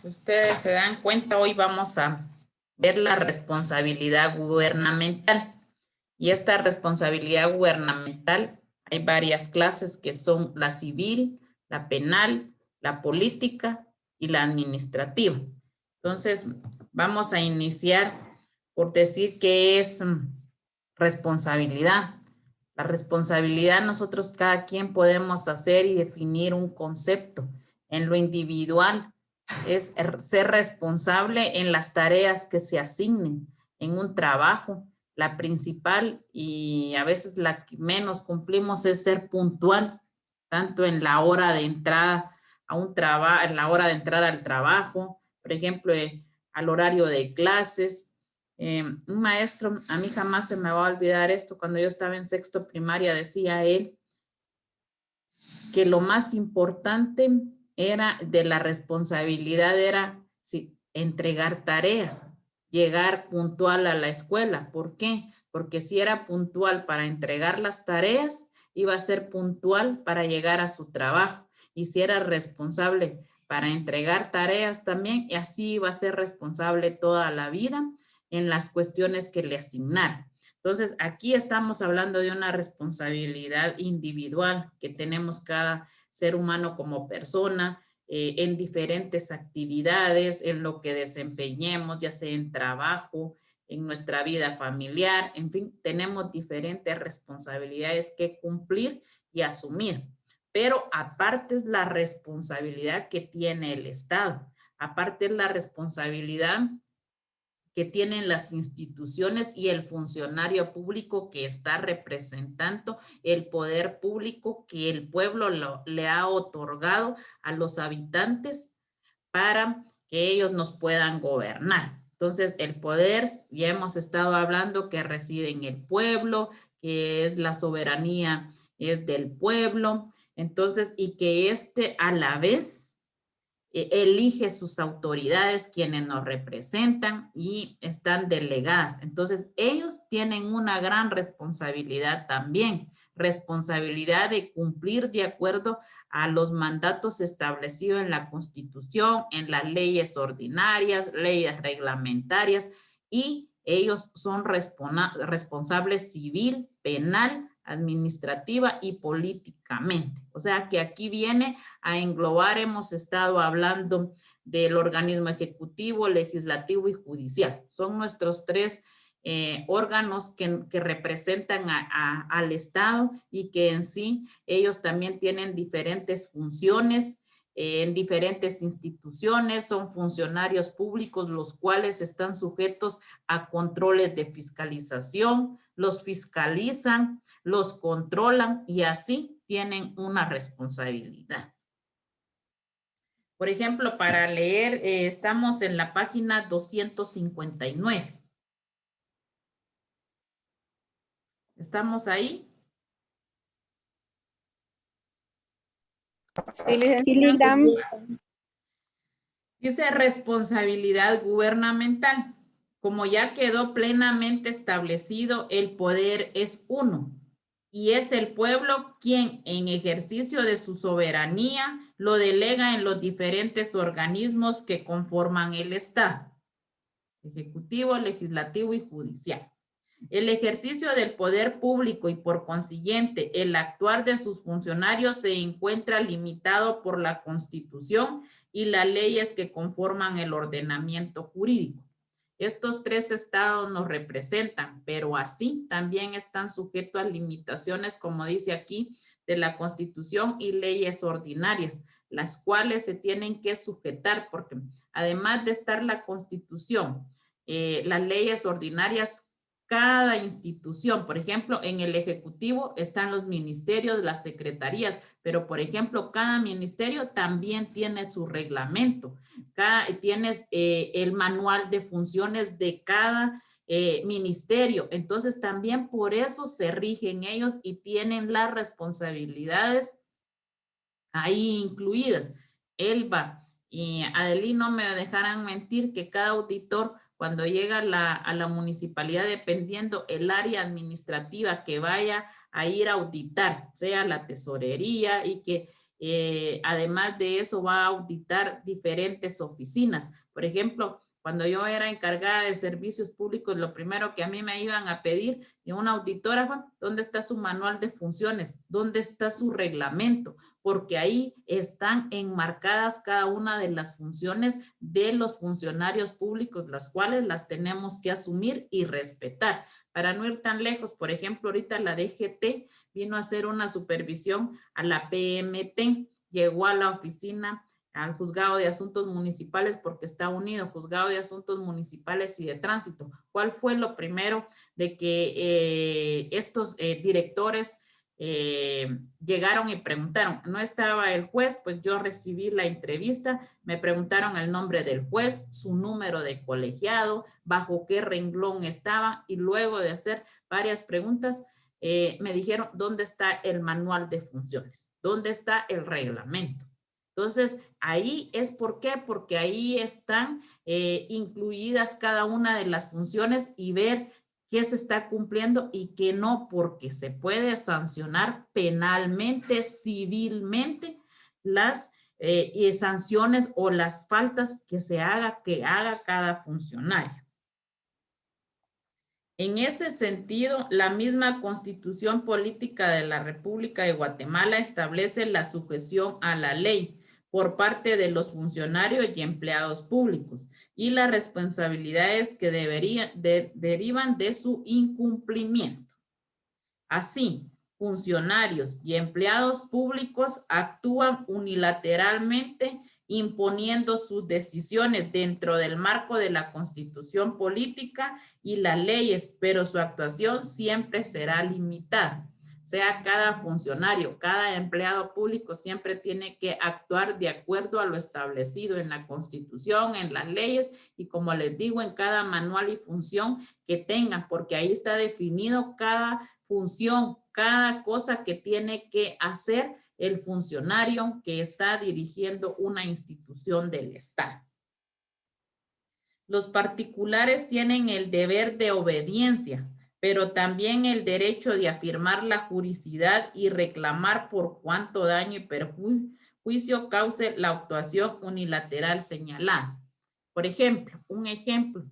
Si ustedes se dan cuenta, hoy vamos a ver la responsabilidad gubernamental. Y esta responsabilidad gubernamental, hay varias clases que son la civil, la penal, la política y la administrativa. Entonces, vamos a iniciar por decir qué es responsabilidad. La responsabilidad nosotros cada quien podemos hacer y definir un concepto. En lo individual es ser responsable en las tareas que se asignen en un trabajo. La principal y a veces la que menos cumplimos es ser puntual, tanto en la hora de entrada a un trabajo, en la hora de entrar al trabajo, por ejemplo, al horario de clases. Un maestro, a mí jamás se me va a olvidar esto, cuando yo estaba en sexto primaria, decía él que lo más importante era de la responsabilidad era sí, entregar tareas, llegar puntual a la escuela. ¿Por qué? Porque si era puntual para entregar las tareas, iba a ser puntual para llegar a su trabajo. Y si era responsable para entregar tareas también, y así iba a ser responsable toda la vida en las cuestiones que le asignaron. Entonces, aquí estamos hablando de una responsabilidad individual que tenemos cada ser humano como persona, en diferentes actividades, en lo que desempeñemos, ya sea en trabajo, en nuestra vida familiar, en fin, tenemos diferentes responsabilidades que cumplir y asumir. Pero aparte es la responsabilidad que tiene el Estado, aparte es la responsabilidad que tienen las instituciones y el funcionario público que está representando el poder público que el pueblo le ha otorgado a los habitantes para que ellos nos puedan gobernar. Entonces, el poder, ya hemos estado hablando que reside en el pueblo, que es la soberanía, es del pueblo. Entonces, y que a la vez elige sus autoridades, quienes nos representan y están delegadas. Entonces, ellos tienen una gran responsabilidad también, responsabilidad de cumplir de acuerdo a los mandatos establecidos en la Constitución, en las leyes ordinarias, leyes reglamentarias, y ellos son responsables civil, penal, administrativa y políticamente. O sea que aquí viene a englobar, hemos estado hablando del organismo ejecutivo, legislativo y judicial. Son nuestros tres órganos que representan al Estado y que en sí ellos también tienen diferentes funciones en diferentes instituciones, son funcionarios públicos los cuales están sujetos a controles de fiscalización, los fiscalizan, los controlan y así tienen una responsabilidad. Por ejemplo, para leer, estamos en la página 259. ¿Estamos ahí? Dice responsabilidad gubernamental. Como ya quedó plenamente establecido, el poder es uno y es el pueblo quien en ejercicio de su soberanía lo delega en los diferentes organismos que conforman el Estado, ejecutivo, legislativo y judicial. El ejercicio del poder público y por consiguiente el actuar de sus funcionarios se encuentra limitado por la Constitución y las leyes que conforman el ordenamiento jurídico. Estos tres estados nos representan, pero así también están sujetos a limitaciones, como dice aquí, de la Constitución y leyes ordinarias, las cuales se tienen que sujetar, porque además de estar la Constitución, las leyes ordinarias, cada institución, por ejemplo, en el Ejecutivo están los ministerios, las secretarías, pero por ejemplo, cada ministerio también tiene su reglamento, tienes el manual de funciones de cada ministerio, entonces también por eso se rigen ellos y tienen las responsabilidades ahí incluidas. Elba y Adelín no me dejarán mentir que cada auditor cuando llega a la municipalidad, dependiendo el área administrativa que vaya a ir a auditar, sea la tesorería y que además de eso va a auditar diferentes oficinas. Por ejemplo, cuando yo era encargada de servicios públicos, lo primero que a mí me iban a pedir de una auditógrafa, ¿dónde está su manual de funciones? ¿Dónde está su reglamento? Porque ahí están enmarcadas cada una de las funciones de los funcionarios públicos, las cuales las tenemos que asumir y respetar. Para no ir tan lejos, por ejemplo, ahorita la DGT vino a hacer una supervisión a la PMT, llegó a la oficina, al Juzgado de Asuntos Municipales, porque está unido, Juzgado de Asuntos Municipales y de Tránsito. ¿Cuál fue lo primero de que estos directores llegaron y preguntaron? No estaba el juez, pues yo recibí la entrevista, me preguntaron el nombre del juez, su número de colegiado, bajo qué renglón estaba, y luego de hacer varias preguntas, me dijeron, ¿dónde está el manual de funciones? ¿Dónde está el reglamento? Entonces, ahí es ¿por qué? Porque ahí están incluidas cada una de las funciones y ver qué se está cumpliendo y qué no, porque se puede sancionar penalmente, civilmente, las sanciones o las faltas que haga cada funcionario. En ese sentido, la misma Constitución Política de la República de Guatemala establece la sujeción a la ley por parte de los funcionarios y empleados públicos y las responsabilidades que derivan de su incumplimiento. Así, funcionarios y empleados públicos actúan unilateralmente imponiendo sus decisiones dentro del marco de la Constitución política y las leyes, pero su actuación siempre será limitada. O sea, cada funcionario, cada empleado público siempre tiene que actuar de acuerdo a lo establecido en la Constitución, en las leyes y, como les digo, en cada manual y función que tengan, porque ahí está definido cada función, cada cosa que tiene que hacer el funcionario que está dirigiendo una institución del Estado. Los particulares tienen el deber de obediencia, pero también el derecho de afirmar la juridicidad y reclamar por cuánto daño y perjuicio cause la actuación unilateral señalada. Por ejemplo, un ejemplo.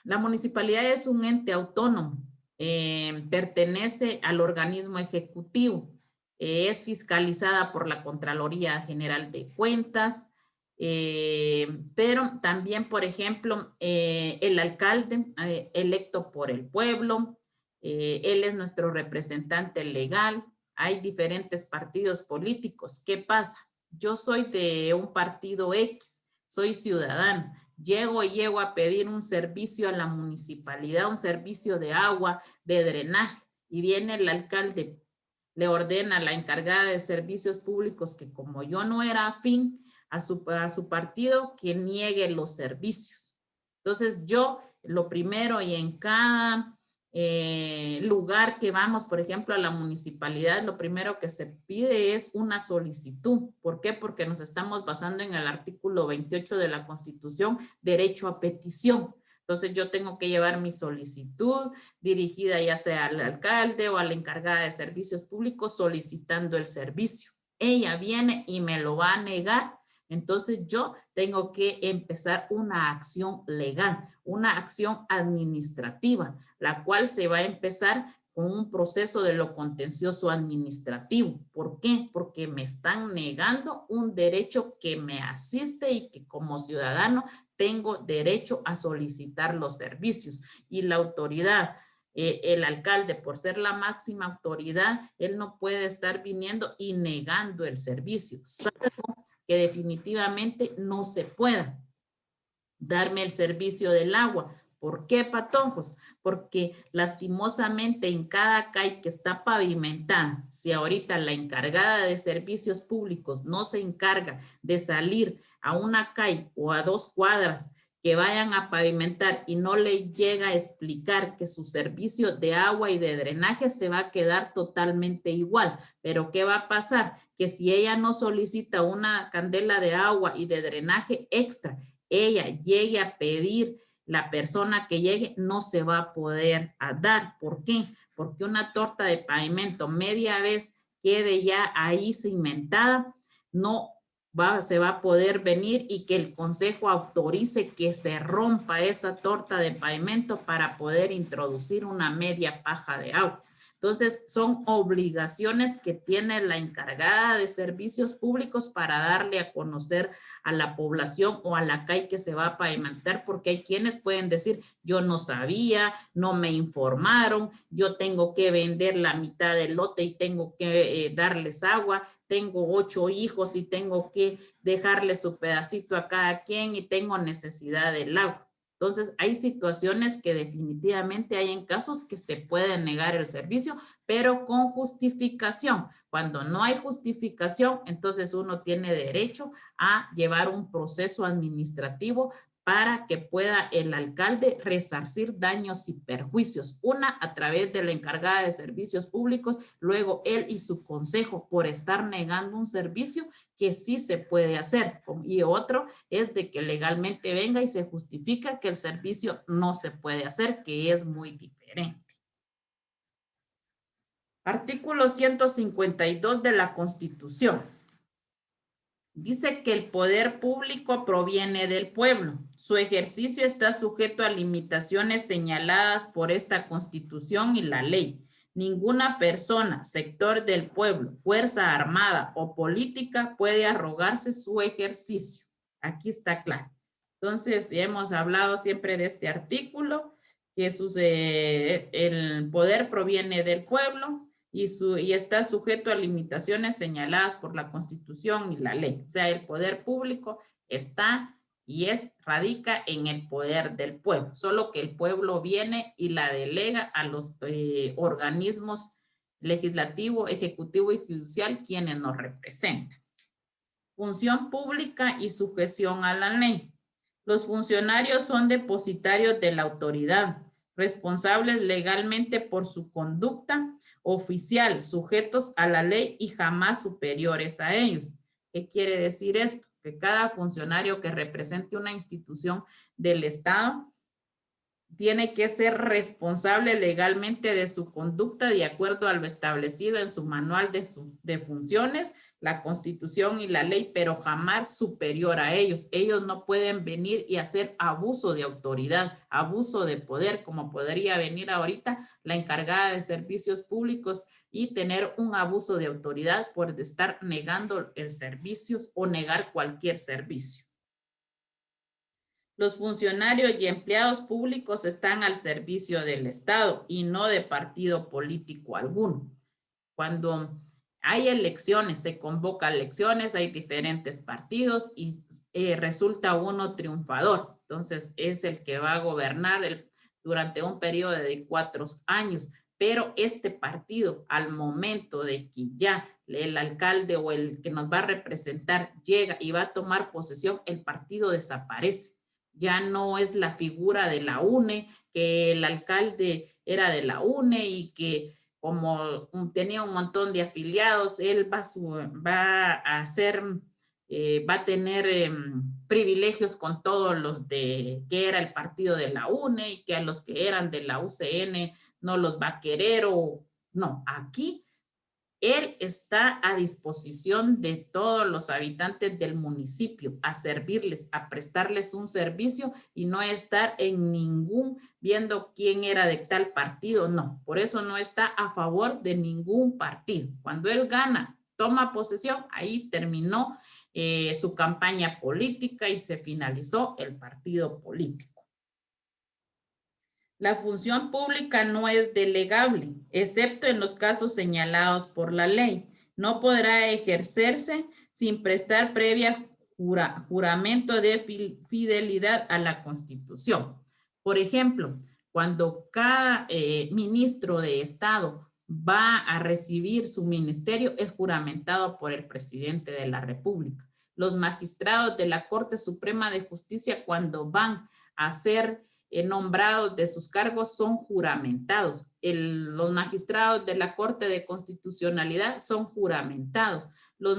La municipalidad es un ente autónomo, pertenece al organismo ejecutivo, es fiscalizada por la Contraloría General de Cuentas, pero también, por ejemplo, el alcalde electo por el pueblo, él es nuestro representante legal, hay diferentes partidos políticos. ¿Qué pasa? Yo soy de un partido X, soy ciudadano, llego a pedir un servicio a la municipalidad, un servicio de agua, de drenaje, y viene el alcalde, le ordena a la encargada de servicios públicos que como yo no era afín a su partido, que niegue los servicios. Entonces yo, lo primero, y en cada lugar que vamos, por ejemplo, a la municipalidad, lo primero que se pide es una solicitud. ¿Por qué? Porque nos estamos basando en el artículo 28 de la Constitución, derecho a petición. Entonces yo tengo que llevar mi solicitud dirigida ya sea al alcalde o a la encargada de servicios públicos solicitando el servicio. Ella viene y me lo va a negar. Entonces yo tengo que empezar una acción legal, una acción administrativa, la cual se va a empezar con un proceso de lo contencioso administrativo. ¿Por qué? Porque me están negando un derecho que me asiste y que como ciudadano tengo derecho a solicitar los servicios. Y la autoridad, el alcalde, por ser la máxima autoridad, él no puede estar viniendo y negando el servicio, salvo que definitivamente no se pueda darme el servicio del agua. ¿Por qué, patojos? Porque lastimosamente en cada calle que está pavimentada, si ahorita la encargada de servicios públicos no se encarga de salir a una calle o a 2 cuadras que vayan a pavimentar y no le llega a explicar que su servicio de agua y de drenaje se va a quedar totalmente igual. Pero ¿qué va a pasar? Que si ella no solicita una candela de agua y de drenaje extra, ella llegue a pedir, la persona que llegue no se va a poder dar. ¿Por qué? Porque una torta de pavimento media vez quede ya ahí cimentada, no se va a poder venir y que el consejo autorice que se rompa esa torta de pavimento para poder introducir una media paja de agua. Entonces, son obligaciones que tiene la encargada de servicios públicos para darle a conocer a la población o a la calle que se va a pavimentar, porque hay quienes pueden decir, yo no sabía, no me informaron, yo tengo que vender la mitad del lote y tengo que darles agua, tengo 8 hijos y tengo que dejarles su pedacito a cada quien y tengo necesidad del agua. Entonces, hay situaciones que definitivamente hay en casos que se puede negar el servicio, pero con justificación. Cuando no hay justificación, entonces uno tiene derecho a llevar un proceso administrativo para que pueda el alcalde resarcir daños y perjuicios. Una, a través de la encargada de servicios públicos, luego él y su consejo por estar negando un servicio que sí se puede hacer. Y otro es de que legalmente venga y se justifica que el servicio no se puede hacer, que es muy diferente. Artículo 152 de la Constitución. Dice que el poder público proviene del pueblo. Su ejercicio está sujeto a limitaciones señaladas por esta Constitución y la ley. Ninguna persona, sector del pueblo, fuerza armada o política puede arrogarse su ejercicio. Aquí está claro. Entonces, hemos hablado siempre de este artículo, que el poder proviene del pueblo, y está sujeto a limitaciones señaladas por la Constitución y la ley. O sea, el poder público está y radica en el poder del pueblo, solo que el pueblo viene y la delega a los organismos legislativo, ejecutivo y judicial, quienes nos representan. Función pública y sujeción a la ley. Los funcionarios son depositarios de la autoridad, responsables legalmente por su conducta oficial, sujetos a la ley y jamás superiores a ellos. ¿Qué quiere decir esto? Que cada funcionario que represente una institución del Estado tiene que ser responsable legalmente de su conducta de acuerdo a lo establecido en su manual de funciones, la Constitución y la ley, pero jamás superior a ellos. Ellos no pueden venir y hacer abuso de autoridad, abuso de poder, como podría venir ahorita la encargada de servicios públicos y tener un abuso de autoridad por estar negando el servicio o negar cualquier servicio. Los funcionarios y empleados públicos están al servicio del Estado y no de partido político alguno. Cuando hay elecciones, se convoca elecciones, hay diferentes partidos y resulta uno triunfador. Entonces, es el que va a gobernar durante un periodo de 4 años. Pero este partido, al momento de que ya el alcalde o el que nos va a representar llega y va a tomar posesión, el partido desaparece. Ya no es la figura de la UNE, que el alcalde era de la UNE y que como tenía un montón de afiliados, él va a tener privilegios con todos los que era el partido de la UNE y que a los que eran de la UCN no los va a querer o no. Aquí él está a disposición de todos los habitantes del municipio, a servirles, a prestarles un servicio y no estar en viendo quién era de tal partido, no. Por eso no está a favor de ningún partido. Cuando él gana, toma posesión, ahí terminó su campaña política y se finalizó el partido político. La función pública no es delegable, excepto en los casos señalados por la ley. No podrá ejercerse sin prestar previa juramento de fidelidad a la Constitución. Por ejemplo, cuando cada ministro de Estado va a recibir su ministerio, es juramentado por el presidente de la República. Los magistrados de la Corte Suprema de Justicia, cuando van a ser nombrados de sus cargos, son juramentados. Los magistrados de la Corte de Constitucionalidad son juramentados. Los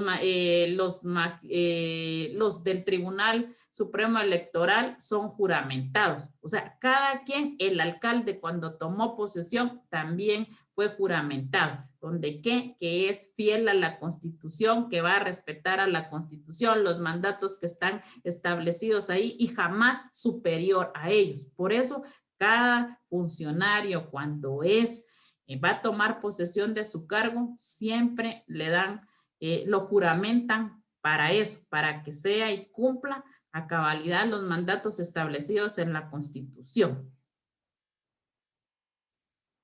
del Tribunal Supremo Electoral son juramentados. O sea, cada quien, el alcalde cuando tomó posesión también fue juramentado. ¿Donde qué? Que es fiel a la Constitución, que va a respetar a la Constitución, los mandatos que están establecidos ahí y jamás superior a ellos. Por eso, cada funcionario cuando va a tomar posesión de su cargo, siempre le dan, lo juramentan para eso, para que sea y cumpla a cabalidad los mandatos establecidos en la Constitución.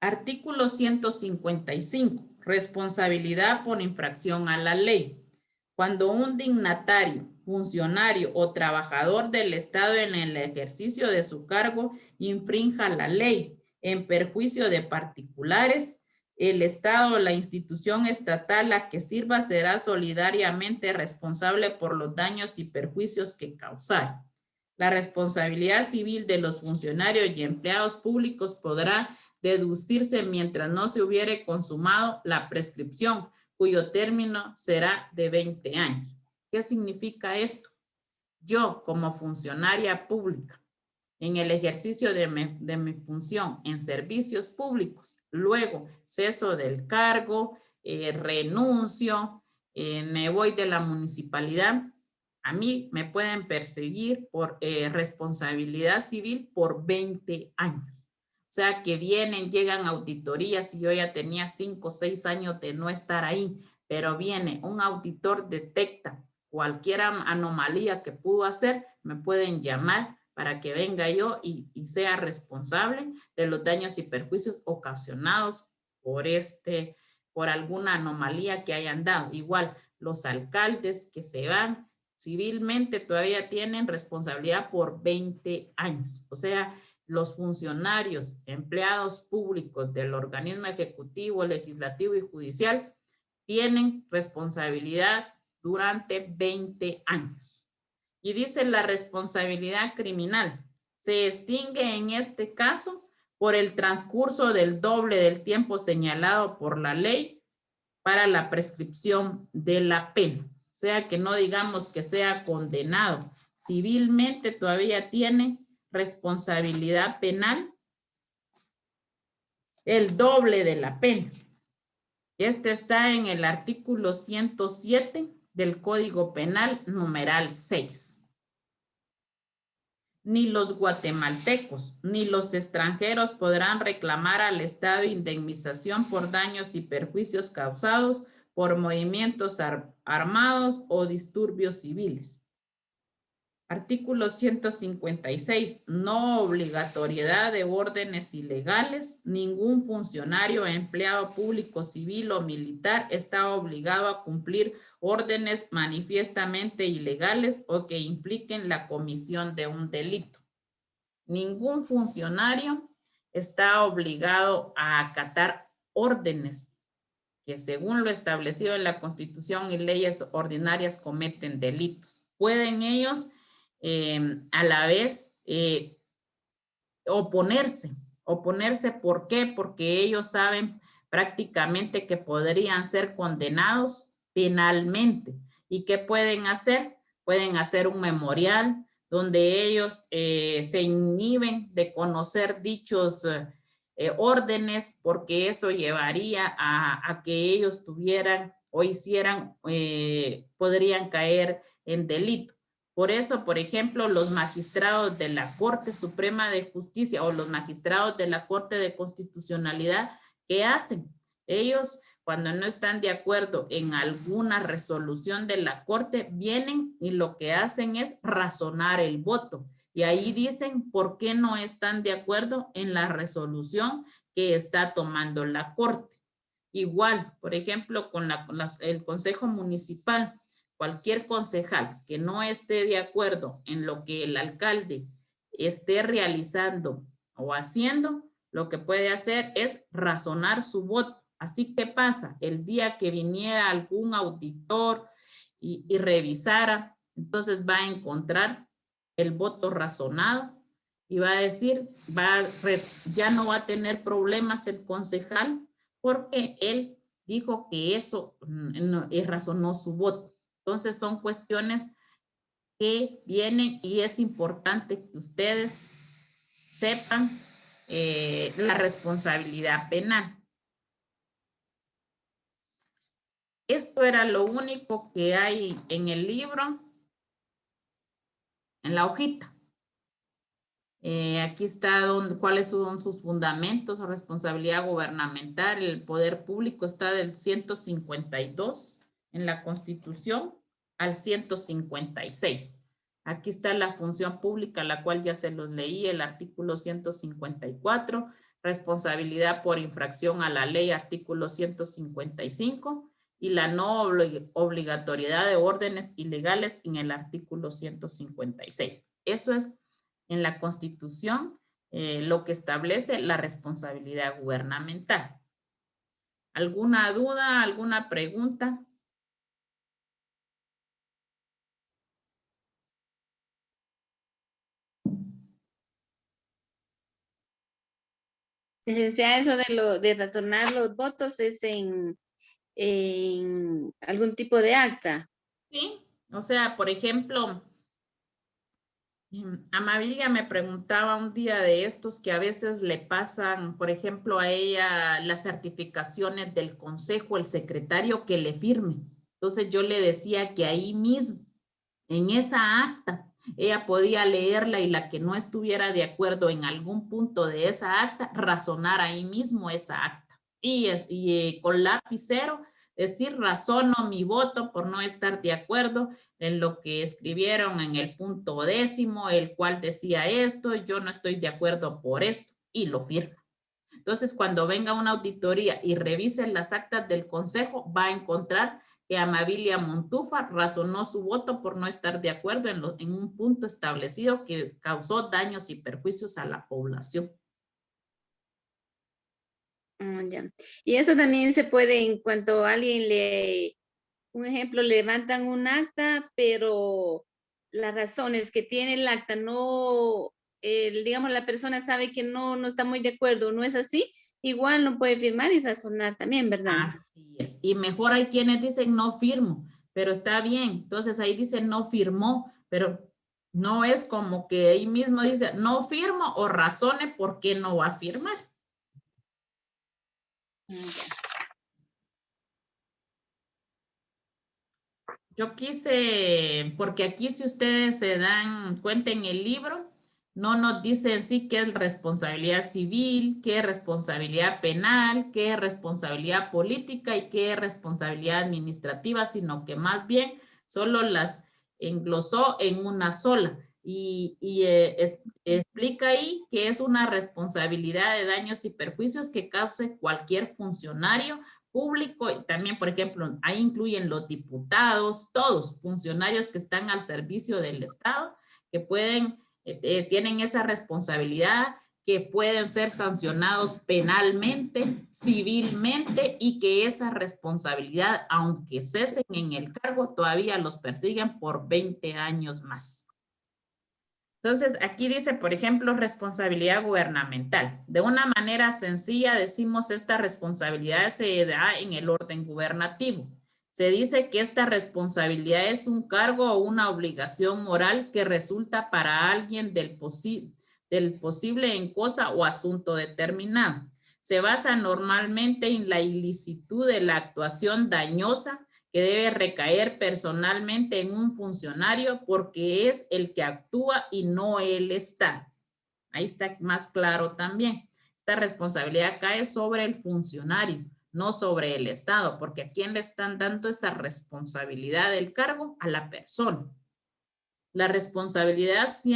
Artículo 155. Responsabilidad por infracción a la ley. Cuando un dignatario, funcionario o trabajador del Estado en el ejercicio de su cargo infrinja la ley en perjuicio de particulares, el Estado o la institución estatal a que sirva será solidariamente responsable por los daños y perjuicios que causar. La responsabilidad civil de los funcionarios y empleados públicos podrá deducirse mientras no se hubiere consumado la prescripción, cuyo término será de 20 años. ¿Qué significa esto? Yo, como funcionaria pública, en el ejercicio de mi función en servicios públicos, luego ceso del cargo, renuncio, me voy de la municipalidad, a mí me pueden perseguir por responsabilidad civil por 20 años. O sea, que llegan auditorías y yo ya tenía 5 o 6 años de no estar ahí, pero viene un auditor, detecta cualquier anomalía que pudo hacer, me pueden llamar para que venga yo y sea responsable de los daños y perjuicios ocasionados por alguna anomalía que hayan dado. Igual, los alcaldes que se van civilmente todavía tienen responsabilidad por 20 años. O sea, los funcionarios, empleados públicos del organismo ejecutivo, legislativo y judicial tienen responsabilidad durante 20 años. Y dice la responsabilidad criminal. Se extingue en este caso por el transcurso del doble del tiempo señalado por la ley para la prescripción de la pena. O sea, que no digamos que sea condenado. Civilmente todavía tiene responsabilidad penal el doble de la pena. Este está en el artículo 107 del Código Penal, numeral 6. Ni los guatemaltecos ni los extranjeros podrán reclamar al Estado indemnización por daños y perjuicios causados por movimientos armados o disturbios civiles. Artículo 156. No obligatoriedad de órdenes ilegales. Ningún funcionario, empleado público, civil o militar está obligado a cumplir órdenes manifiestamente ilegales o que impliquen la comisión de un delito. Ningún funcionario está obligado a acatar órdenes que según lo establecido en la Constitución y leyes ordinarias cometen delitos. Pueden ellos a la vez oponerse. ¿Por qué? Porque ellos saben prácticamente que podrían ser condenados penalmente. ¿Y qué pueden hacer? Pueden hacer un memorial donde ellos se inhiben de conocer dichos órdenes, porque eso llevaría a que ellos tuvieran o hicieran, podrían caer en delito. Por eso, por ejemplo, los magistrados de la Corte Suprema de Justicia o los magistrados de la Corte de Constitucionalidad, ¿qué hacen? Ellos, cuando no están de acuerdo en alguna resolución de la Corte, vienen y lo que hacen es razonar el voto. Y ahí dicen por qué no están de acuerdo en la resolución que está tomando la Corte. Igual, por ejemplo, con el Consejo Municipal. Cualquier concejal que no esté de acuerdo en lo que el alcalde esté realizando o haciendo, lo que puede hacer es razonar su voto. Así que pasa, el día que viniera algún auditor y revisara, entonces va a encontrar el voto razonado y va a decir, ya no va a tener problemas el concejal porque él dijo que eso razonó su voto. Entonces son cuestiones que vienen y es importante que ustedes sepan la responsabilidad penal. Esto era lo único que hay en el libro, en la hojita. Aquí está cuáles son sus fundamentos o responsabilidad gubernamental. El poder público está del 152 en la Constitución al 156. Aquí está la función pública, la cual ya se los leí, el artículo 154, responsabilidad por infracción a la ley, artículo 155, y la no obligatoriedad de órdenes ilegales en el artículo 156. Eso es en la Constitución lo que establece la responsabilidad gubernamental. ¿Alguna duda, alguna pregunta? Licenciada, eso de razonar los votos es en algún tipo de acta. Sí, o sea, por ejemplo, Amabilia me preguntaba un día de estos que a veces le pasan, por ejemplo, a ella las certificaciones del consejo, el secretario que le firme. Entonces yo le decía que ahí mismo, en esa acta, ella podía leerla y la que no estuviera de acuerdo en algún punto de esa acta, razonar ahí mismo esa acta. Y con lapicero decir razono mi voto por no estar de acuerdo en lo que escribieron en el punto 10º, el cual decía esto, yo no estoy de acuerdo por esto, y lo firma. Entonces, cuando venga una auditoría y revise las actas del consejo, va a encontrar que Amabilia Montufa razonó su voto por no estar de acuerdo en un punto establecido que causó daños y perjuicios a la población. Ya. Y eso también se puede en cuanto a alguien un ejemplo, levantan un acta, pero las razones que tiene el acta no, digamos, la persona sabe que no está muy de acuerdo, no es así, igual no puede firmar y razonar también, ¿verdad? Así es. Y mejor hay quienes dicen no firmo, pero está bien. Entonces ahí dice no firmó, pero no es como que ahí mismo dice no firmo o razone por qué no va a firmar. Yo quise, porque aquí si ustedes se dan cuenta en el libro, no nos dice en sí qué es responsabilidad civil, qué es responsabilidad penal, qué es responsabilidad política y qué es responsabilidad administrativa, sino que más bien solo las englosó en una sola. Explica ahí que es una responsabilidad de daños y perjuicios que cause cualquier funcionario público y también, por ejemplo, ahí incluyen los diputados, todos funcionarios que están al servicio del Estado, que tienen esa responsabilidad, que pueden ser sancionados penalmente, civilmente y que esa responsabilidad, aunque cesen en el cargo, todavía los persiguen por 20 años más. Entonces, aquí dice, por ejemplo, responsabilidad gubernamental. De una manera sencilla decimos esta responsabilidad se da en el orden gubernativo. Se dice que esta responsabilidad es un cargo o una obligación moral que resulta para alguien del posible en cosa o asunto determinado. Se basa normalmente en la ilicitud de la actuación dañosa que debe recaer personalmente en un funcionario porque es el que actúa y no el Estado. Ahí está más claro también. Esta responsabilidad cae sobre el funcionario, no sobre el Estado, porque a quién le están dando esa responsabilidad del cargo, a la persona. La responsabilidad se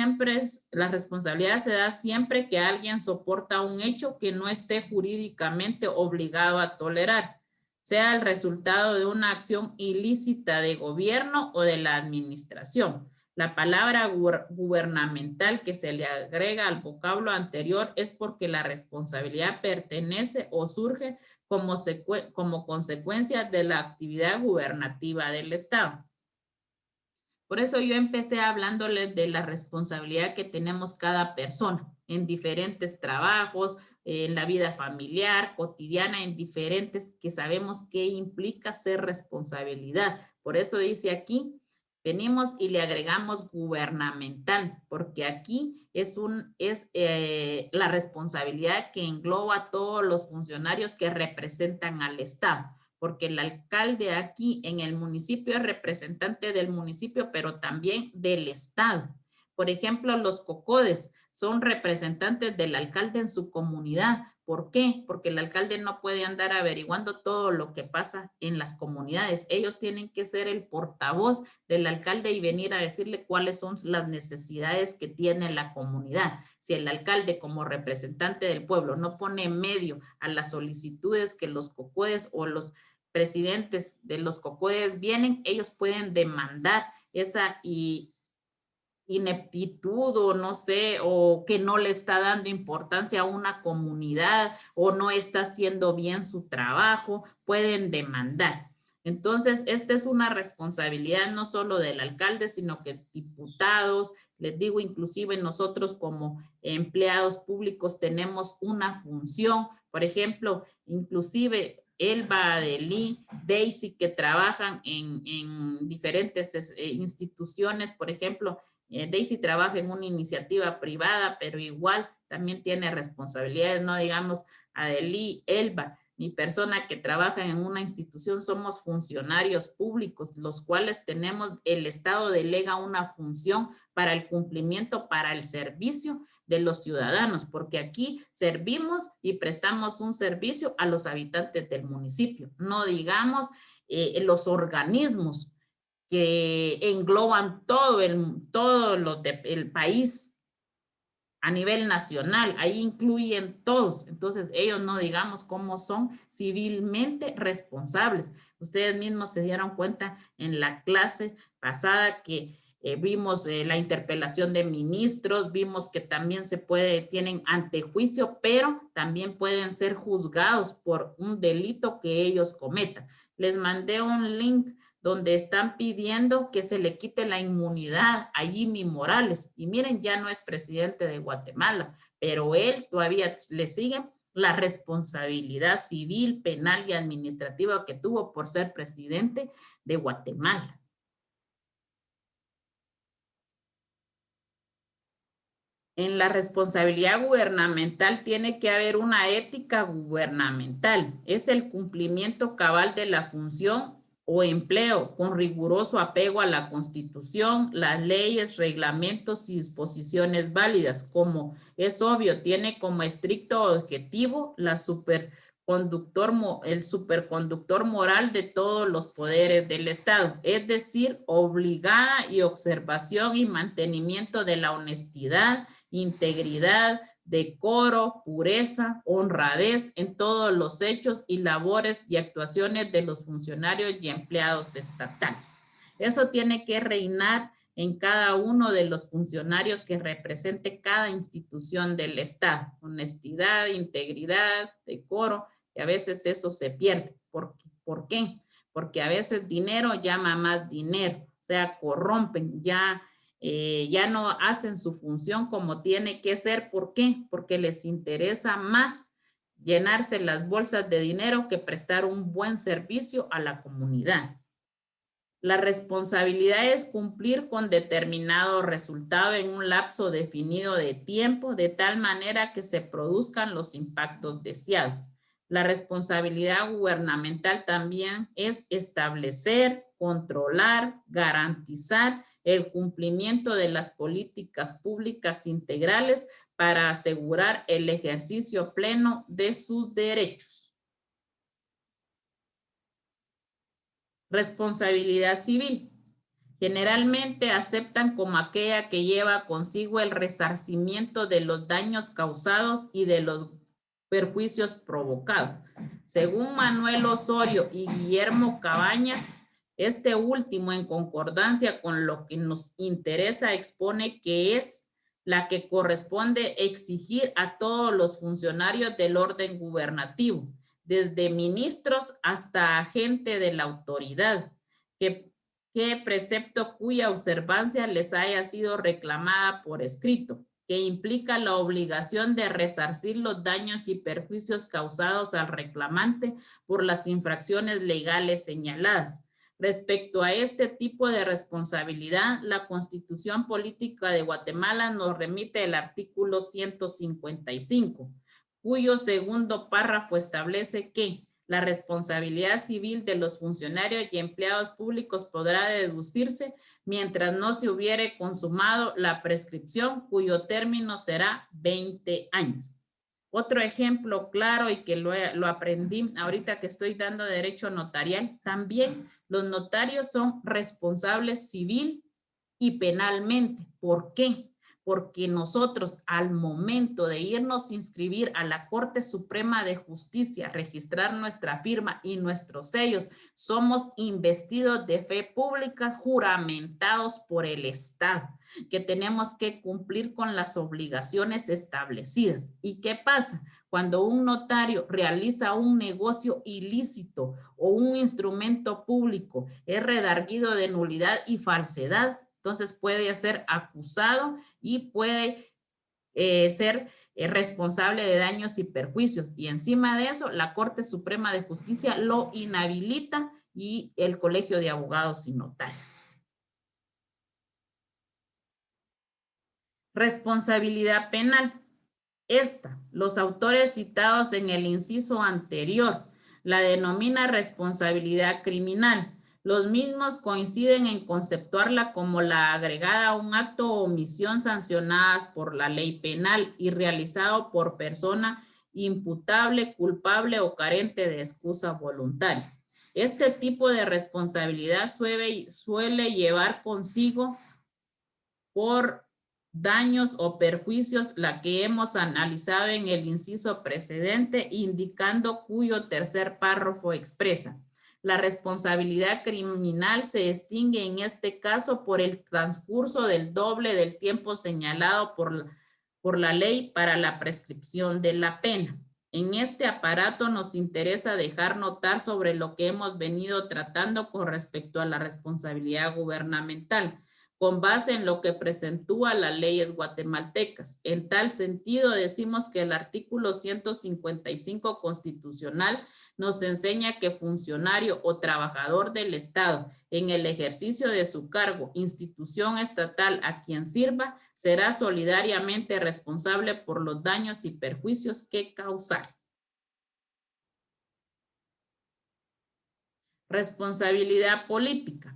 da siempre que alguien soporta un hecho que no esté jurídicamente obligado a tolerar, sea el resultado de una acción ilícita de gobierno o de la administración. La palabra gubernamental que se le agrega al vocablo anterior es porque la responsabilidad pertenece o surge como consecuencia de la actividad gubernativa del Estado. Por eso yo empecé hablándoles de la responsabilidad que tenemos cada persona en diferentes trabajos, en la vida familiar, cotidiana, en diferentes que sabemos qué implica ser responsabilidad. Por eso dice aquí, venimos y le agregamos gubernamental, porque aquí es la responsabilidad que engloba a todos los funcionarios que representan al Estado. porque el alcalde aquí en el municipio es representante del municipio, pero también del estado. Por ejemplo, los COCODES son representantes del alcalde en su comunidad. ¿Por qué? Porque el alcalde no puede andar averiguando todo lo que pasa en las comunidades. Ellos tienen que ser el portavoz del alcalde y venir a decirle cuáles son las necesidades que tiene la comunidad. Si el alcalde como representante del pueblo no pone medio a las solicitudes que los COCODES o los presidentes de los COCODES vienen, ellos pueden demandar esa ineptitud o no sé, o que no le está dando importancia a una comunidad o no está haciendo bien su trabajo, pueden demandar. Entonces, esta es una responsabilidad no solo del alcalde, sino que diputados, les digo, inclusive nosotros como empleados públicos tenemos una función. Por ejemplo, inclusive Elba, Adelí, Daisy, que trabajan en diferentes instituciones, por ejemplo, Daisy trabaja en una iniciativa privada, pero igual también tiene responsabilidades, no digamos Adelí, Elba, mi persona que trabaja en una institución, somos funcionarios públicos, los cuales tenemos, el Estado delega una función para el cumplimiento, para el servicio de los ciudadanos, porque aquí servimos y prestamos un servicio a los habitantes del municipio, no digamos los organismos que engloban todo el país a nivel nacional, ahí incluyen todos, entonces ellos no digamos cómo son civilmente responsables. Ustedes mismos se dieron cuenta en la clase pasada que vimos la interpelación de ministros, vimos que también tienen antejuicio, pero también pueden ser juzgados por un delito que ellos cometan. Les mandé un link donde están pidiendo que se le quite la inmunidad a Jimmy Morales. Y miren, ya no es presidente de Guatemala, pero él todavía le sigue la responsabilidad civil, penal y administrativa que tuvo por ser presidente de Guatemala. En la responsabilidad gubernamental tiene que haber una ética gubernamental. Es el cumplimiento cabal de la función o empleo con riguroso apego a la Constitución, las leyes, reglamentos y disposiciones válidas. Como es obvio, tiene como estricto objetivo el superconductor moral de todos los poderes del Estado, es decir, obligada y observación y mantenimiento de la honestidad, integridad, decoro, pureza, honradez en todos los hechos y labores y actuaciones de los funcionarios y empleados estatales. Eso tiene que reinar en cada uno de los funcionarios que represente cada institución del Estado. Honestidad, integridad, decoro, y a veces eso se pierde. ¿Por qué? Porque a veces dinero llama más dinero, o sea, corrompen, ya no hacen su función como tiene que ser. ¿Por qué? Porque les interesa más llenarse las bolsas de dinero que prestar un buen servicio a la comunidad. La responsabilidad es cumplir con determinado resultado en un lapso definido de tiempo, de tal manera que se produzcan los impactos deseados. La responsabilidad gubernamental también es establecer, controlar, garantizar el cumplimiento de las políticas públicas integrales para asegurar el ejercicio pleno de sus derechos. Responsabilidad civil. Generalmente aceptan como aquella que lleva consigo el resarcimiento de los daños causados y de los perjuicios provocados. Según Manuel Osorio y Guillermo Cabañas, este último, en concordancia con lo que nos interesa, expone que es la que corresponde exigir a todos los funcionarios del orden gubernativo, desde ministros hasta agente de la autoridad, que precepto cuya observancia les haya sido reclamada por escrito, que implica la obligación de resarcir los daños y perjuicios causados al reclamante por las infracciones legales señaladas. Respecto a este tipo de responsabilidad, la Constitución Política de Guatemala nos remite el artículo 155, cuyo segundo párrafo establece que La responsabilidad civil de los funcionarios y empleados públicos podrá deducirse mientras no se hubiere consumado la prescripción, cuyo término será 20 años. Otro ejemplo claro y que lo aprendí ahorita que estoy dando derecho notarial, también los notarios son responsables civil y penalmente. ¿Por qué? Porque nosotros al momento de irnos a inscribir a la Corte Suprema de Justicia, registrar nuestra firma y nuestros sellos, somos investidos de fe pública, juramentados por el Estado, que tenemos que cumplir con las obligaciones establecidas. ¿Y qué pasa? Cuando un notario realiza un negocio ilícito o un instrumento público es redarguido de nulidad y falsedad, entonces puede ser acusado y puede ser responsable de daños y perjuicios. Y encima de eso, la Corte Suprema de Justicia lo inhabilita y el Colegio de Abogados y Notarios. Responsabilidad penal. Los autores citados en el inciso anterior la denomina responsabilidad criminal. Los mismos coinciden en conceptuarla como la agregada a un acto o omisión sancionadas por la ley penal y realizado por persona imputable, culpable o carente de excusa voluntaria. Este tipo de responsabilidad suele llevar consigo por daños o perjuicios, la que hemos analizado en el inciso precedente, indicando cuyo tercer párrafo expresa. La responsabilidad criminal se extingue en este caso por el transcurso del doble del tiempo señalado por la ley para la prescripción de la pena. En este aparato nos interesa dejar notar sobre lo que hemos venido tratando con respecto a la responsabilidad gubernamental, con base en lo que presentúa las leyes guatemaltecas. En tal sentido, decimos que el artículo 155 constitucional nos enseña que funcionario o trabajador del Estado en el ejercicio de su cargo, institución estatal a quien sirva, será solidariamente responsable por los daños y perjuicios que causar. Responsabilidad política.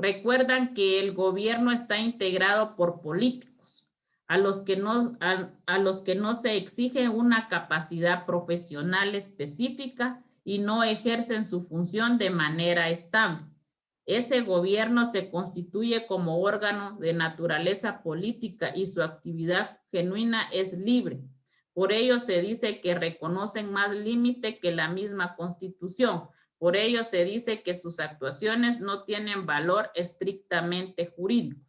Recuerdan que el gobierno está integrado por políticos, a los que no se exige una capacidad profesional específica y no ejercen su función de manera estable. Ese gobierno se constituye como órgano de naturaleza política y su actividad genuina es libre. Por ello se dice que reconocen más límite que la misma Constitución. Por ello se dice que sus actuaciones no tienen valor estrictamente jurídico.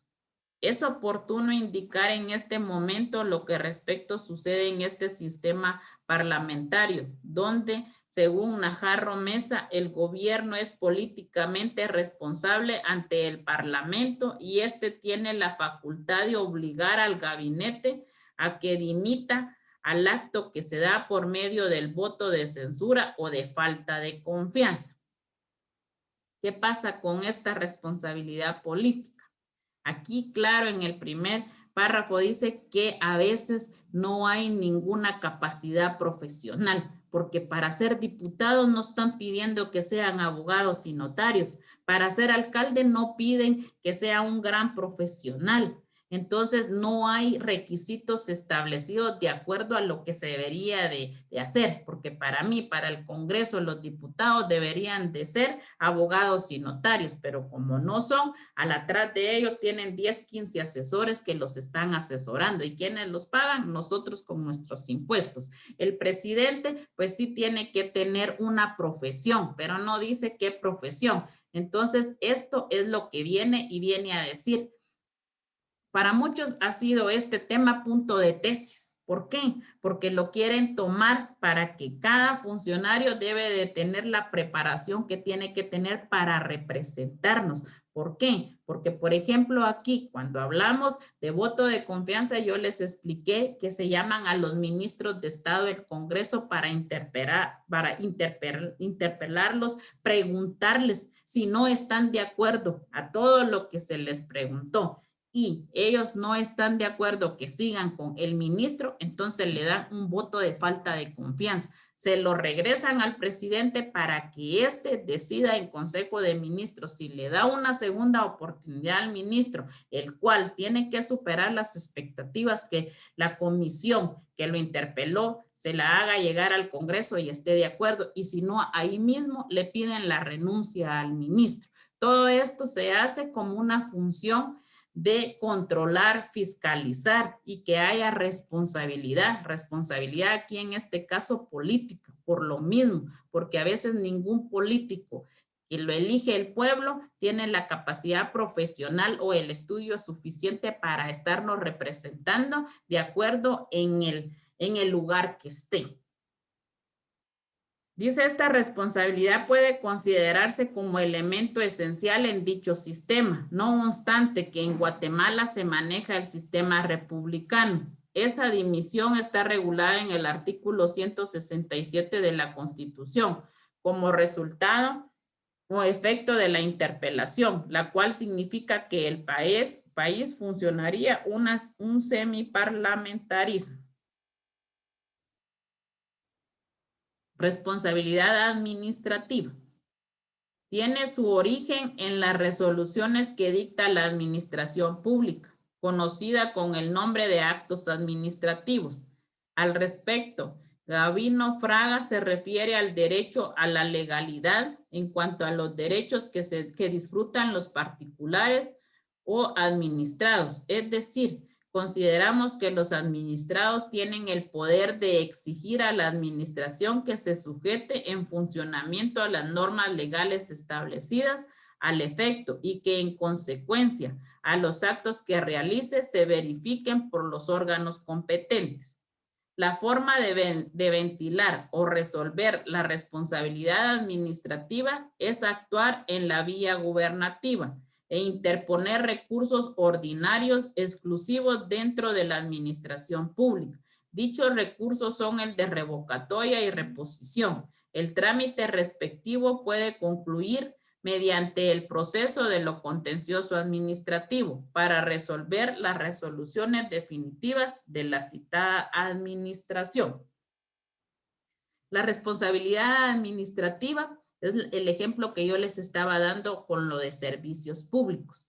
Es oportuno indicar en este momento lo que respecto sucede en este sistema parlamentario, donde, según Najarro Mesa, el gobierno es políticamente responsable ante el Parlamento y este tiene la facultad de obligar al gabinete a que dimita al acto que se da por medio del voto de censura o de falta de confianza. ¿Qué pasa con esta responsabilidad política? Aquí, claro, en el primer párrafo dice que a veces no hay ninguna capacidad profesional, porque para ser diputados no están pidiendo que sean abogados y notarios. Para ser alcalde no piden que sea un gran profesional. Entonces, no hay requisitos establecidos de acuerdo a lo que se debería de hacer, porque para mí, para el Congreso, los diputados deberían de ser abogados y notarios, pero como no son, al atrás de ellos tienen 10, 15 asesores que los están asesorando. ¿Y quiénes los pagan? Nosotros con nuestros impuestos. El presidente, pues sí tiene que tener una profesión, pero no dice qué profesión. Entonces, esto es lo que viene a decir. Para muchos ha sido este tema punto de tesis. ¿Por qué? Porque lo quieren tomar para que cada funcionario debe de tener la preparación que tiene que tener para representarnos. ¿Por qué? Porque, por ejemplo, aquí cuando hablamos de voto de confianza, yo les expliqué que se llaman a los ministros de Estado del Congreso para interpelarlos, preguntarles si no están de acuerdo a todo lo que se les preguntó. y ellos no están de acuerdo que sigan con el ministro, entonces le dan un voto de falta de confianza. Se lo regresan al presidente para que éste decida en Consejo de Ministros. Si le da una segunda oportunidad al ministro, el cual tiene que superar las expectativas que la comisión que lo interpeló se la haga llegar al Congreso y esté de acuerdo, y si no, ahí mismo le piden la renuncia al ministro. Todo esto se hace como una función de controlar, fiscalizar y que haya responsabilidad aquí en este caso política, por lo mismo, porque a veces ningún político que lo elige el pueblo tiene la capacidad profesional o el estudio suficiente para estarnos representando de acuerdo en el lugar que esté. Dice, esta responsabilidad puede considerarse como elemento esencial en dicho sistema, no obstante que en Guatemala se maneja el sistema republicano. Esa dimisión está regulada en el artículo 167 de la Constitución como resultado o efecto de la interpelación, la cual significa que el país funcionaría un semiparlamentarismo. Responsabilidad administrativa. Tiene su origen en las resoluciones que dicta la administración pública, conocida con el nombre de actos administrativos. Al respecto, Gabino Fraga se refiere al derecho a la legalidad en cuanto a los derechos que disfrutan los particulares o administrados, es decir, consideramos que los administrados tienen el poder de exigir a la administración que se sujete en funcionamiento a las normas legales establecidas al efecto y que en consecuencia a los actos que realice se verifiquen por los órganos competentes. La forma de ventilar o resolver la responsabilidad administrativa es actuar en la vía gubernativa e interponer recursos ordinarios exclusivos dentro de la administración pública. Dichos recursos son el de revocatoria y reposición. El trámite respectivo puede concluir mediante el proceso de lo contencioso administrativo para resolver las resoluciones definitivas de la citada administración. La responsabilidad administrativa es el ejemplo que yo les estaba dando con lo de servicios públicos.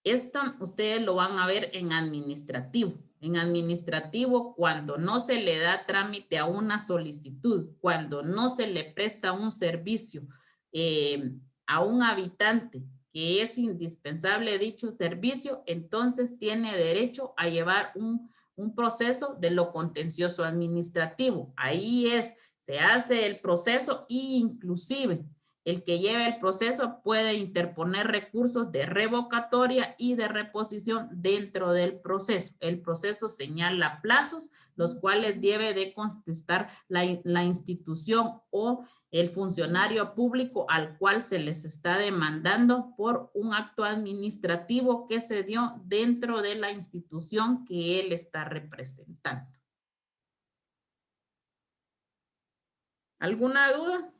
Esto ustedes lo van a ver en administrativo. En administrativo, cuando no se le da trámite a una solicitud, cuando no se le presta un servicio a un habitante que es indispensable dicho servicio, entonces tiene derecho a llevar un proceso de lo contencioso administrativo. Ahí se hace el proceso e inclusive el que lleva el proceso puede interponer recursos de revocatoria y de reposición dentro del proceso. El proceso señala plazos, los cuales debe de contestar la institución o el funcionario público al cual se les está demandando por un acto administrativo que se dio dentro de la institución que él está representando. ¿Alguna duda?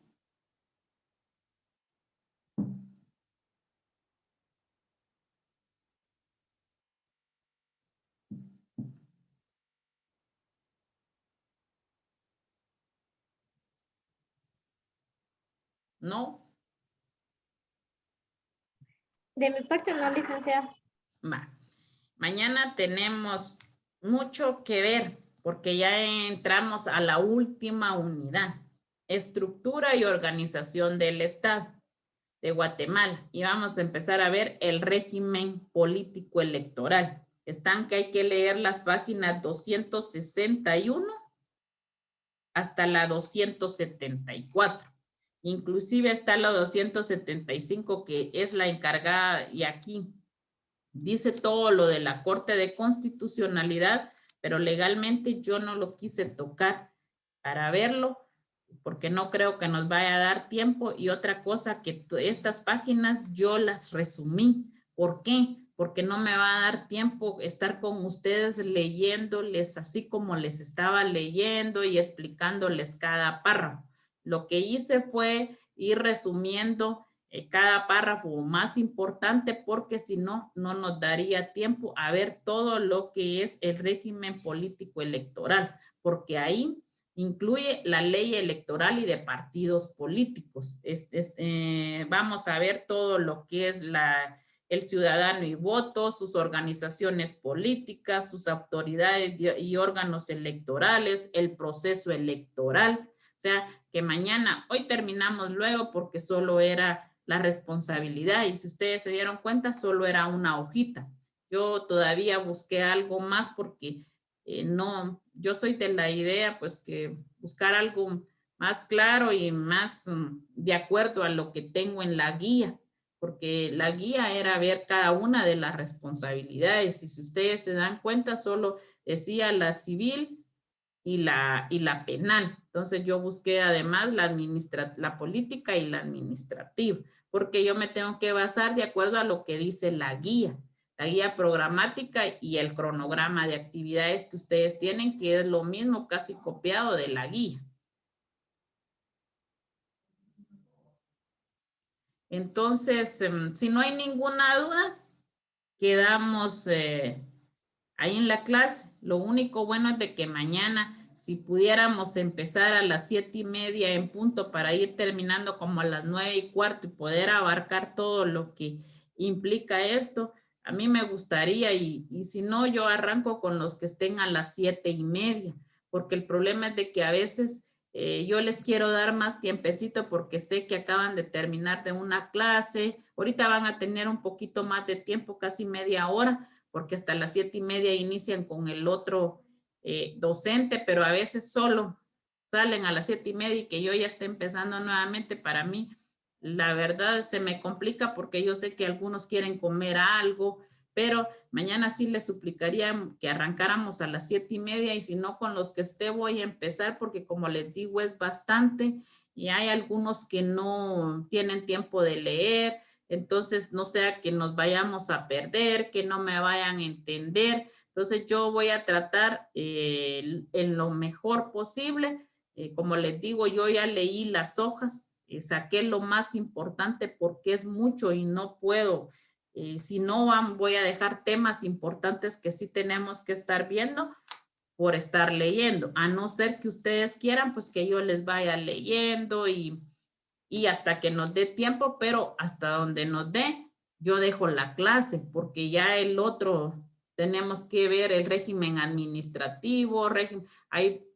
¿No? De mi parte no, licenciada. Mañana tenemos mucho que ver porque ya entramos a la última unidad, estructura y organización del Estado de Guatemala, y vamos a empezar a ver el régimen político electoral. Están que hay que leer las páginas 261 hasta la 274. Inclusive está la 275 que es la encargada, y aquí dice todo lo de la Corte de Constitucionalidad, pero legalmente yo no lo quise tocar para verlo porque no creo que nos vaya a dar tiempo. Y otra cosa, que estas páginas yo las resumí. ¿Por qué? Porque no me va a dar tiempo estar con ustedes leyéndoles así como les estaba leyendo y explicándoles cada párrafo. Lo que hice fue ir resumiendo cada párrafo más importante, porque si no, no nos daría tiempo a ver todo lo que es el régimen político electoral, porque ahí incluye la ley electoral y de partidos políticos. Vamos a ver todo lo que es el ciudadano y voto, sus organizaciones políticas, sus autoridades y órganos electorales, el proceso electoral. O sea, que mañana, hoy terminamos luego porque solo era la responsabilidad, y si ustedes se dieron cuenta, solo era una hojita. Yo todavía busqué algo más porque no, yo soy de la idea pues que buscar algo más claro y más de acuerdo a lo que tengo en la guía, porque la guía era ver cada una de las responsabilidades, y si ustedes se dan cuenta, solo decía la civil y la penal. Entonces yo busqué además la política y la administrativa, porque yo me tengo que basar de acuerdo a lo que dice la guía programática y el cronograma de actividades que ustedes tienen, que es lo mismo casi copiado de la guía. Entonces, si no hay ninguna duda, quedamos ahí en la clase. Lo único bueno es de que mañana, si pudiéramos empezar a las 7:30 en punto para ir terminando como a las 9:15 y poder abarcar todo lo que implica esto, a mí me gustaría, y si no, yo arranco con los que estén a las 7:30, porque el problema es de que a veces yo les quiero dar más tiempecito porque sé que acaban de terminar de una clase. Ahorita van a tener un poquito más de tiempo, casi media hora, porque hasta las 7:30 inician con el otro docente, pero a veces solo salen a las 7:30 y que yo ya esté empezando nuevamente. Para mí, la verdad, se me complica porque yo sé que algunos quieren comer algo, pero mañana sí les suplicaría que arrancáramos a las 7:30, y si no, con los que esté voy a empezar, porque como les digo, es bastante y hay algunos que no tienen tiempo de leer. Entonces, no sea que nos vayamos a perder, que no me vayan a entender. Entonces, yo voy a tratar en lo mejor posible. Como les digo, yo ya leí las hojas, saqué lo más importante porque es mucho y no puedo. Si no, voy a dejar temas importantes que sí tenemos que estar viendo por estar leyendo. A no ser que ustedes quieran, pues que yo les vaya leyendo y hasta que nos dé tiempo, pero hasta donde nos dé, yo dejo la clase, porque ya el otro tenemos que ver el régimen administrativo, hay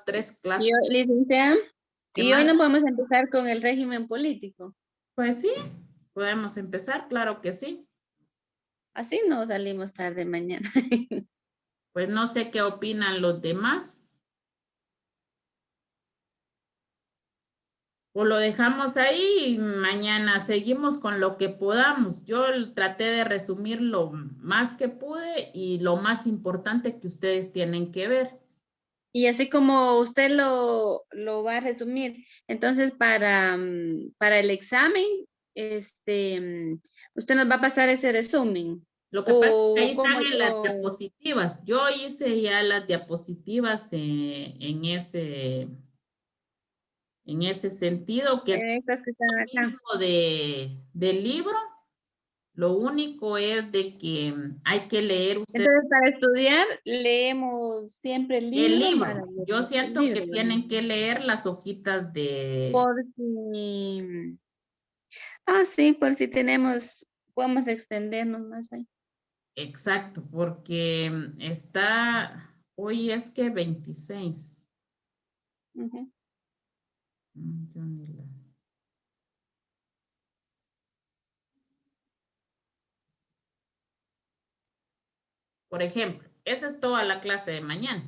3 clases. Licenciada, y hoy más? no podemos empezar con el régimen político. Pues sí, podemos empezar, claro que sí. Así no salimos tarde mañana. Pues no sé qué opinan los demás. O lo dejamos ahí y mañana seguimos con lo que podamos. Yo traté de resumir lo más que pude y lo más importante que ustedes tienen que ver. Y así como usted lo va a resumir, entonces para el examen, usted nos va a pasar ese resumen. Lo que pasa es que ahí ¿O cómo están en las yo? diapositivas. Yo hice ya las diapositivas en ese sentido, que Estas que están acá. del libro. Lo único es de que hay que leer ustedes Entonces, para estudiar, leemos siempre el el libro. libro. Yo siento que tienen que leer las hojitas de... Por si... sí, por si tenemos, podemos extendernos más ahí. Exacto, porque hoy es que 26. Ujú. Yo ni la... Por ejemplo, esa es toda la clase de mañana.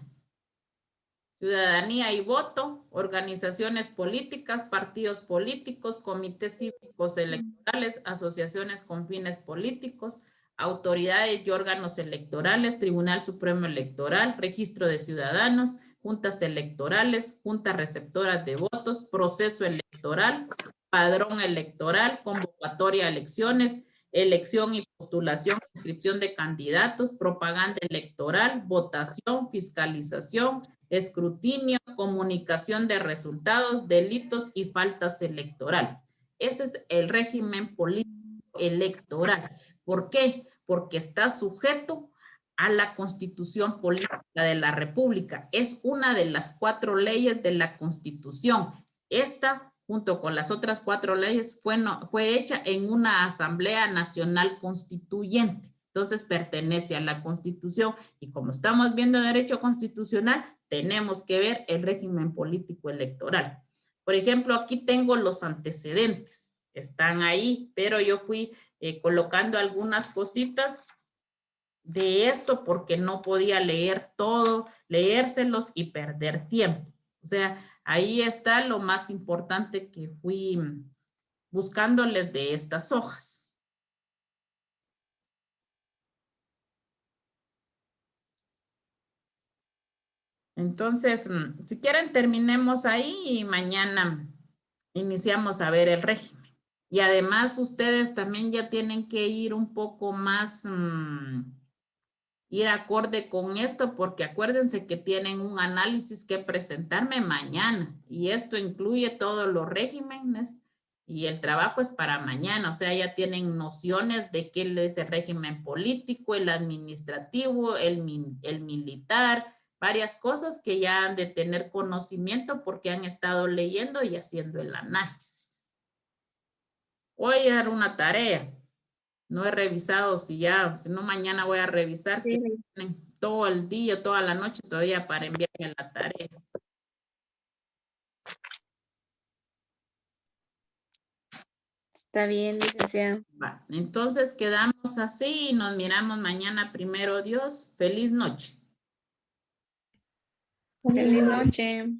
Ciudadanía y voto, organizaciones políticas, partidos políticos, comités cívicos electorales, asociaciones con fines políticos, autoridades y órganos electorales, Tribunal Supremo Electoral, registro de ciudadanos, juntas electorales, juntas receptoras de votos, proceso electoral, padrón electoral, convocatoria a elecciones, elección y postulación, inscripción de candidatos, propaganda electoral, votación, fiscalización, escrutinio, comunicación de resultados, delitos y faltas electorales. Ese es el régimen político electoral. ¿Por qué? Porque está sujeto a la Constitución Política de la República. Es una de las 4 leyes de la Constitución. Esta, junto con las otras 4 leyes, fue hecha en una Asamblea Nacional Constituyente. Entonces pertenece a la Constitución y como estamos viendo derecho constitucional, tenemos que ver el régimen político electoral. Por ejemplo, aquí tengo los antecedentes. Están ahí, pero yo fui colocando algunas cositas de esto porque no podía leer todo, leérselos y perder tiempo. O sea, ahí está lo más importante que fui buscándoles de estas hojas. Entonces, si quieren, terminemos ahí y mañana iniciamos a ver el régimen. Y además, ustedes también ya tienen que ir un poco más, ir acorde con esto, porque acuérdense que tienen un análisis que presentarme mañana. Y esto incluye todos los regímenes y el trabajo es para mañana. O sea, ya tienen nociones de qué es el régimen político, el administrativo, el militar, varias cosas que ya han de tener conocimiento porque han estado leyendo y haciendo el análisis. Voy a dar una tarea. No he revisado si no mañana voy a revisar Sí. que tienen todo el día, toda la noche todavía para enviarme la tarea. Está bien, licenciada. Va, entonces quedamos así y nos miramos mañana, primero Dios. Feliz noche. Feliz noche.